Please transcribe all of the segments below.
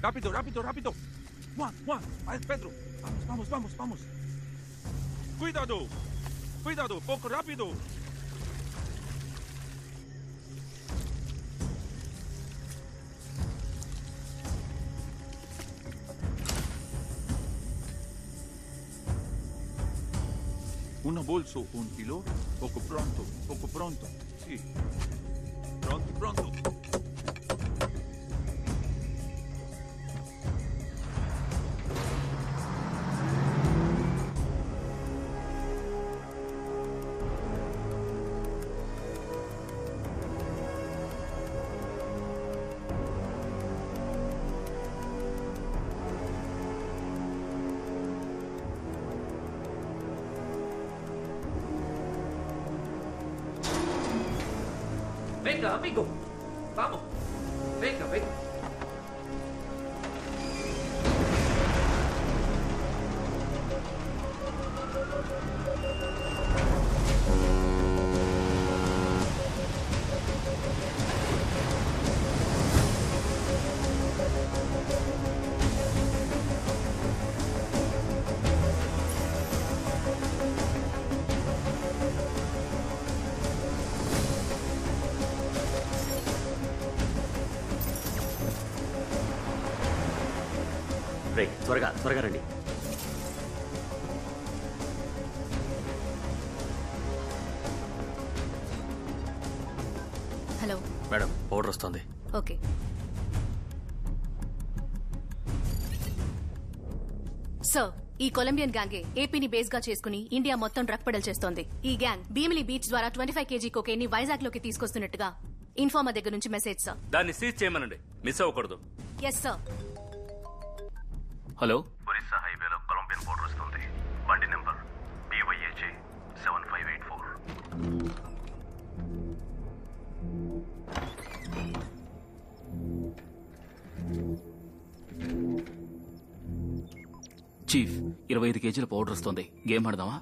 Rápido, rápido, rápido. Juan, Pedro. Vamos. Cuidado, poco rápido. Una bolso, un kilo, poco pronto. Sí. Pronto. Venga, amigo. Vamos. Venga. రే త్వరగా రండి. Hello madam, powder వస్తుంది. Okay. Sir, ఈ Colombian గ్యాంగే ఏపీని base గా చేసుకుని India మొత్తం drug pedal చేస్తోంది. ఈ గ్యాంగ్ భీమిలి బీచ్ ద్వారా 25 kg కోకేన్ ని వైజాగ్ లోకి తీసుకొస్తున్నట్టుగా ఇన్ఫార్మర్ దగ్గర నుంచి మెసేజ్ సార్. దాన్ని సీజ్ చేయమనండి, మిస్ అవ్వకూడదు. Yes sir. హలో, ఒరిస్సా హైవేలో కొలంబియన్ పౌడర్ వస్తుంది. బండి నెంబర్ BYH 7584. చీఫ్ 25 kgల పౌడర్ వస్తుంది. గేమ్ ఆడదామా?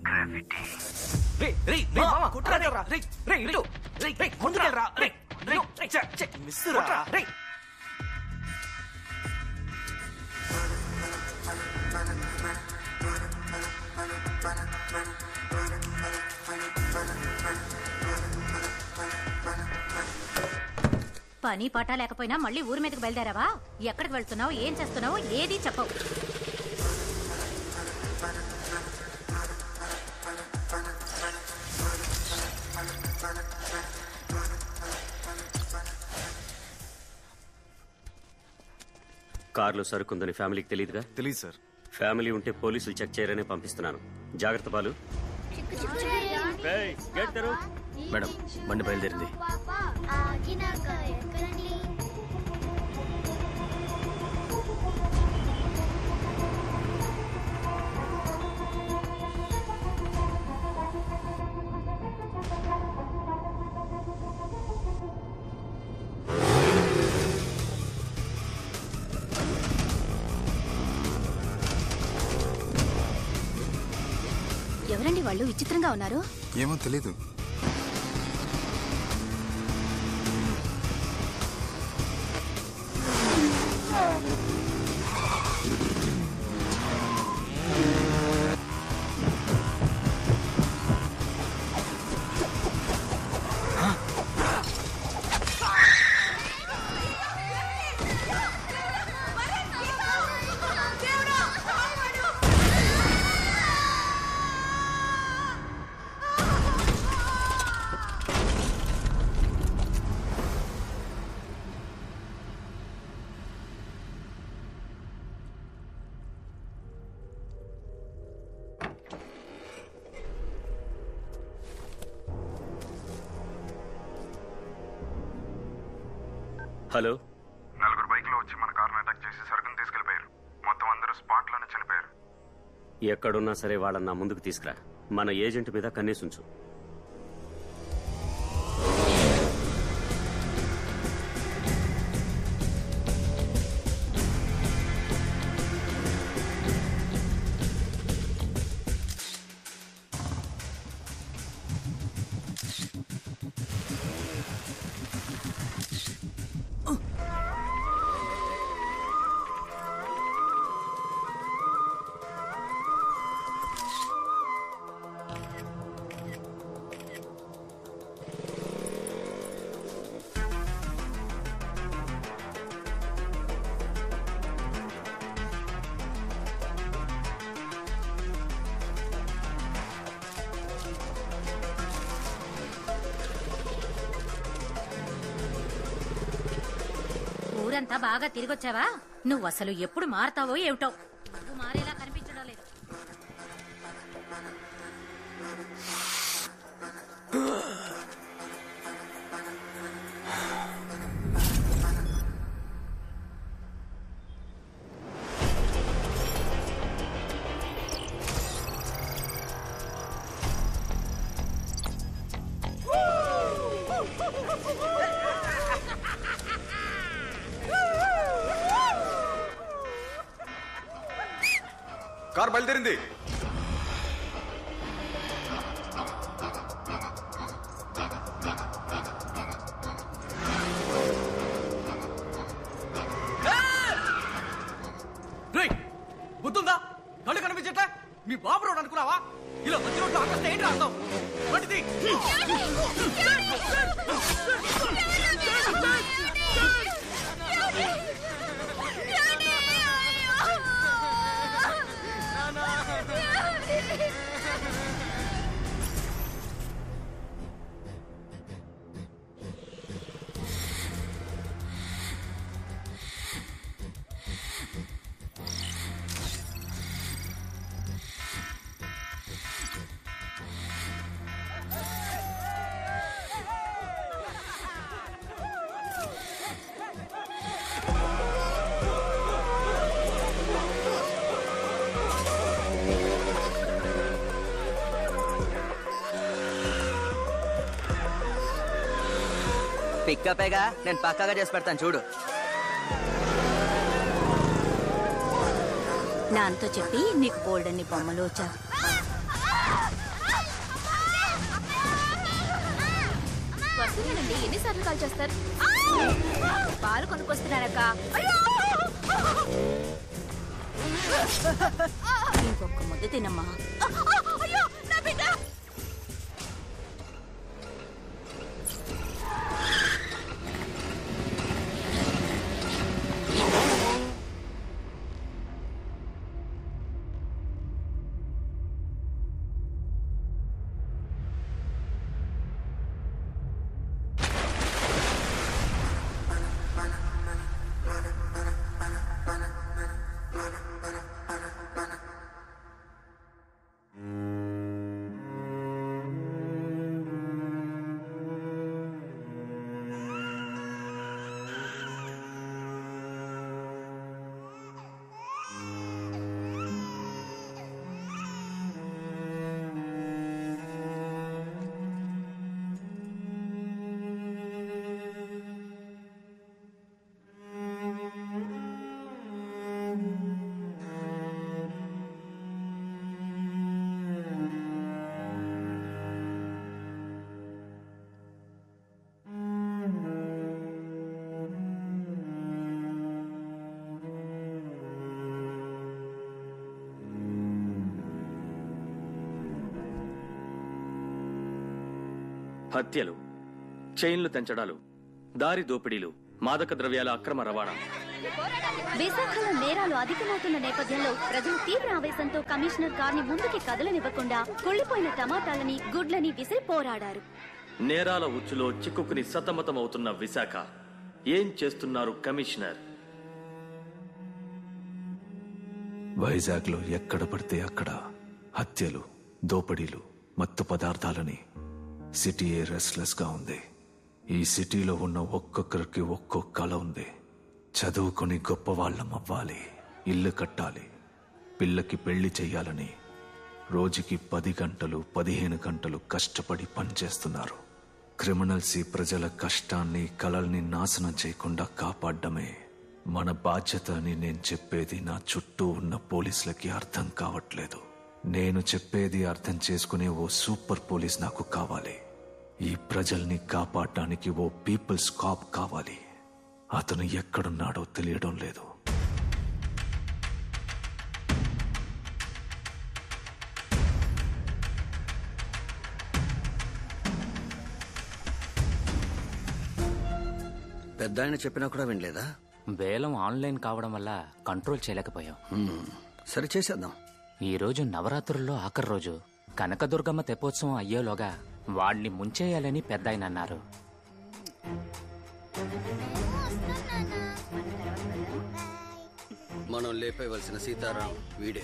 పని పాట లేకపోయినా మళ్ళీ ఊరి మీదకి బయలుదేరావా? ఎక్కడికి వెళ్తున్నావు, ఏం చేస్తున్నావు, ఏది చెప్పవు. కార్లో సరుకుందని ఫ్యామిలీకి తెలియదుగా? తెలియదు సార్. ఫ్యామిలీ ఉంటే పోలీసులు చెక్ చేయరనే పంపిస్తున్నాను. జాగ్రత్త బాలు. మేడం, బండి బయలుదేరింది. ఎవరండి వాళ్ళు? విచిత్రంగా ఉన్నారు. ఏమో తెలీదు. హలో, 4 బైక్లో వచ్చి మన కార్ను అటాక్ చేసి సరుకును తీసుకెళ్లిపోయారు. మొత్తం అందరూ స్పాట్ లోనే చనిపోయారు. ఎక్కడున్నా సరే వాళ్ళని ముందుకు తీసుకురా. మన ఏజెంట్ మీద కన్నేసుంచు. ఊరంతా బాగా తిరిగొచ్చావా? నువ్వు అసలు ఎప్పుడు మారతావో ఏమిటో. నువ్వు మారేలా కనిపించడం లేదు. కార్ బయలుదేరింది. గుర్తుందా? కళ్ళు కనిపించట్లే? మీ బాబు రోడ్ అనుకున్నావా? ఇలా మధ్య రోడ్లో ఆకాశం ఏంటి అర్థం? వంటిది పిక్కపేగా నేను పక్కాగా చేసి పెడతాను చూడు. నాతో చెప్పి నీకు బోల్డన్ని బొమ్మలు వచ్చా. వస్తున్నానండి, ఎన్నిసార్లు కాల్ చేస్తారు? పాలు కొనుక్కొస్తున్నారక్క. ఇంకొక ముద్ద తినమ్మా. హత్యలు, చైన్లు తెంచడాలు, దారి దోపిడీలు, మాదక ద్రవ్యాల అక్రమ రవాణా. విశాఖలో నేరాలు అధికమవుతున్న నేపథ్యంలో ప్రజలు తీవ్ర ఆవేశంతో కమిషనర్ కార్ని ముందుకి కదలనివ్వకుండా కుళ్లిపోయిన టమాటాలని, గుడ్లని విసిరి పోరాడారు. నేరాల ఉచ్చులో చిక్కుకుని సతమతమవుతున్న విశాఖ. ఏం చేస్తున్నారు కమిషనర్? వైజాగ్ లో ఎక్కడ పడితే అక్కడ హత్యలు, దోపిడీలు, మత్తు పదార్థాలని సిటీయే రెస్ట్లెస్ గా ఉంది. ఈ సిటీలో ఉన్న ఒక్కొక్కరికి ఒక్కో కళ ఉంది. చదువుకుని గొప్పవాళ్ళం అవ్వాలి, ఇల్లు కట్టాలి, పిల్లకి పెళ్లి చెయ్యాలని రోజుకి 10 గంటలు 15 గంటలు కష్టపడి పనిచేస్తున్నారు. క్రిమినల్స్ ఈ ప్రజల కష్టాన్ని, కలల్ని నాశనం చేయకుండా కాపాడమే మన బాధ్యత అని నేను చెప్పేది నా చుట్టూ ఉన్న పోలీసులకి అర్థం కావట్లేదు. నేను చెప్పేది అర్థం చేసుకునే ఓ సూపర్ పోలీస్ నాకు కావాలి. ఈ ప్రజల్ని కాపాడడానికి ఓ పీపుల్స్ కాప్ కావాలి. అతను ఎక్కడున్నాడో తెలియడం లేదు. పెద్ద ఆయన చెప్పినా కూడా వినలేదా? వేలం ఆన్లైన్ కావడం వల్ల కంట్రోల్ చేయలేకపోయాం. సరే చేసేద్దాం. ఈ రోజు నవరాత్రుల్లో ఆఖరి రోజు. కనకదుర్గమ్మ తెప్పోత్సవం అయ్యేలోగా వాడిని ముంచేయాలని పెద్దాయన అన్నారు. మనం లేపేవలసిన సీతారాం వీడే.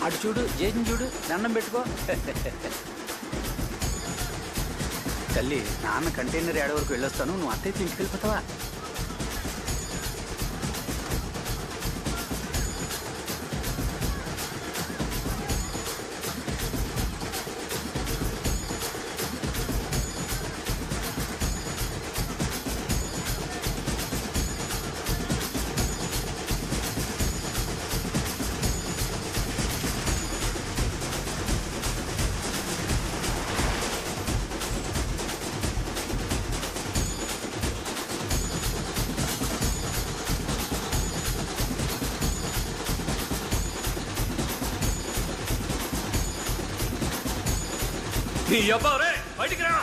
అటు చూడు, జేజన్ చూడు, దండం పెట్టుకో. తల్లి, నాన్న కంటైనర్ ఏడ వరకు వెళ్ళొస్తాను, నువ్వు అత్తయ్య ఇంటికి వెళ్ళిపోతావా? బయటికి రా.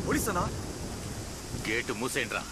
పోలీసనా? గేటు మూసేండ్రా.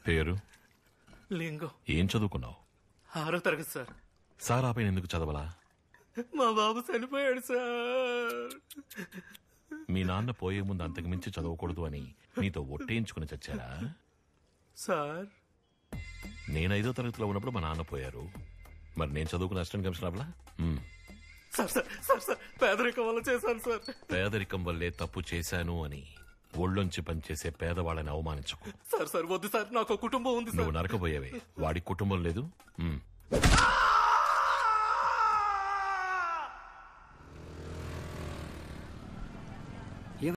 పేరు? లింగం. ఏం చదువుకున్నావు? 6వ తరగతి సార్. సార్ ఆపైన ఎందుకు చదవలా? మా బాబు చనిపోయాడు సార్. మీ నాన్న పోయే ముందు అంతకు మించి చదవకూడదు అని నీతో ఒట్టేయించుకుని చచ్చారా? సార్ నేను 5వ తరగతిలో ఉన్నప్పుడు మా నాన్న పోయారు. మరి నేను చదువుకున్న అసిస్టెంట్ కమిషనర్ అవ్వలా? పేదరికం వల్ల చేశాను సార్. పేదరికం వల్లే తప్పు చేశాను అని ఒళ్ళొంచి పనిచేసే పేదవాళ్ళని అవమానించకు. సార్ వద్దు సార్, నాకు కుటుంబం ఉంది. నువ్వు నరకబోయేవే, వాడి కుటుంబం లేదు.